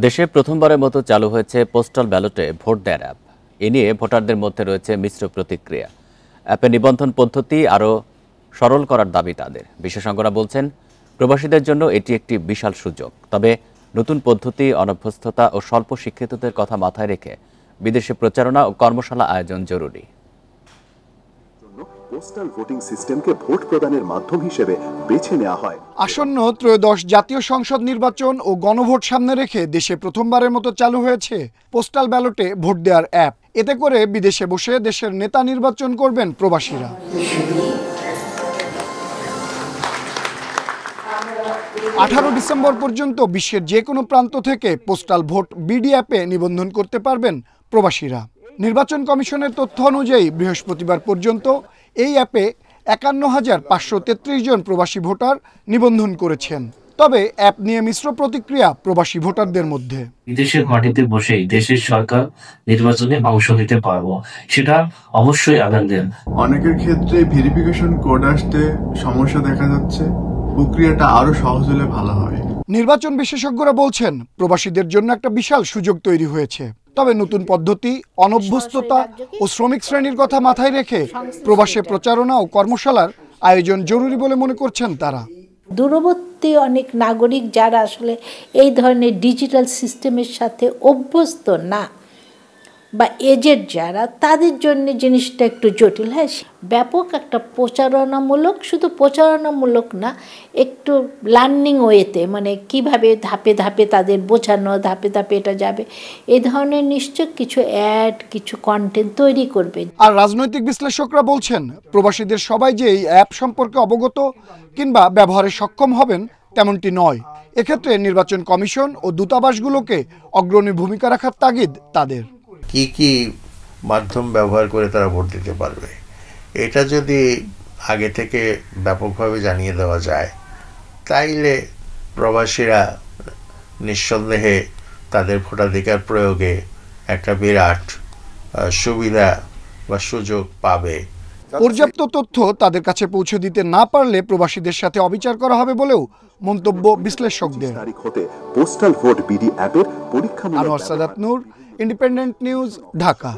দেশে প্রথমবারের মতো চালু হয়েছে পোস্টাল ব্যালটে ভোট দেওয়ার অ্যাপ। এ নিয়ে ভোটারদের মধ্যে রয়েছে মিশ্র প্রতিক্রিয়া। অ্যাপে নিবন্ধন পদ্ধতি আরও সরল করার দাবি তাদের। বিশেষজ্ঞরা বলছেন, প্রবাসীদের জন্য এটি একটি বিশাল সুযোগ। তবে নতুন পদ্ধতি, অনভ্যস্ততা ও স্বল্প শিক্ষিতদের কথা মাথায় রেখে বিদেশে প্রচারণা ও কর্মশালা আয়োজন জরুরি। পোস্টাল ভোটিং সিস্টেমকে ভোট প্রদানের মাধ্যম হিসেবে বেছে নেওয়া হয়। আসন্ন ত্রয়োদশ জাতীয় সংসদ নির্বাচন ও গণভোট সামনে রেখে দেশে প্রথমবারের মতো চালু হয়েছে পোস্টাল ব্যালটে ভোট দেওয়ার অ্যাপ। এতে করে বিদেশে বসে দেশের নেতা নির্বাচন করবেন প্রবাসীরা। 18 ডিসেম্বর পর্যন্ত বিশ্বের যে কোনো প্রান্ত থেকে পোস্টাল ভোট বিডি অ্যাপে নিবন্ধন করতে পারবেন প্রবাসীরা। নির্বাচন কমিশনের তথ্য অনুযায়ী বৃহস্পতিবার পর্যন্ত এই অ্যাপে 51,533 জন প্রবাসী ভোটার নিবন্ধন করেছেন। তবে অ্যাপ নিয়ে মিশ্র প্রতিক্রিয়া প্রবাসী ভোটারদের মধ্যে। বিদেশের মাটিতে বসেই দেশের সরকার নির্বাচনে অংশ নিতে পারবো, সেটা অবশ্যই আনন্দের। অনেকের ক্ষেত্রে ভেরিফিকেশন কোড আসতে সমস্যা দেখা যাচ্ছে, প্রক্রিয়াটা আরো সহজ হলে ভালো হয়। নির্বাচন বিশেষজ্ঞরা বলছেন, প্রবাসীদের জন্য একটা বিশাল সুযোগ তৈরি হয়েছে। তবে নতুন পদ্ধতি, অনভ্যস্ততা ও শ্রমিক শ্রেণীর কথা মাথায় রেখে প্রবাসে প্রচারণা ও কর্মশালার আয়োজন জরুরি বলে মনে করছেন তারা। দূরবর্তী অনেক নাগরিক যারা আসলে এই ধরনের ডিজিটাল সিস্টেমের সাথে অভ্যস্ত না বা এজেড যারা, তাদের জন্য জিনিসটা একটু জটিল। হ্যাঁ, ব্যাপক একটা প্রচারণামূলক, শুধু প্রচারণামূলক না, একটু লার্নিং ওয়েতে, মানে কিভাবে ধাপে ধাপে তাদের বোঝানো, ধাপে ধাপে এটা যাবে, এই ধরনের নিশ্চয় কিছু অ্যাড, কিছু কন্টেন্ট তৈরি করবেন। আর রাজনৈতিক বিশ্লেষকরা বলছেন, প্রবাসীদের সবাই যে এই অ্যাপ সম্পর্কে অবগত কিংবা ব্যবহারে সক্ষম হবেন তেমনটি নয়। এক্ষেত্রে নির্বাচন কমিশন ও দূতাবাসগুলোকে অগ্রণী ভূমিকা রাখার তাগিদ তাদের। কি কি মাধ্যম ব্যবহার করে তারা ভোট দিতে পারবে, এটা যদি আগে থেকে ব্যাপকভাবে জানিয়ে দেওয়া যায়, তাইলে প্রবাসীরা নিঃসন্দেহে তাদের ভোটাধিকার প্রয়োগে একটা বিরাট সুবিধা বা সুযোগ পাবে। পর্যাপ্ত তথ্য তাদের কাছে পৌঁছে দিতে না পারলে প্রবাসীদের সাথে অবিচার করা হবে বলেও মন্তব্য বিশ্লেষকদের। পোস্টাল ভোট বিডি অ্যাপের পরীক্ষামূলক। আনোয়ার সাদাত নূর, ইন্ডিপেন্ডেন্ট নিউজ, ঢাকা।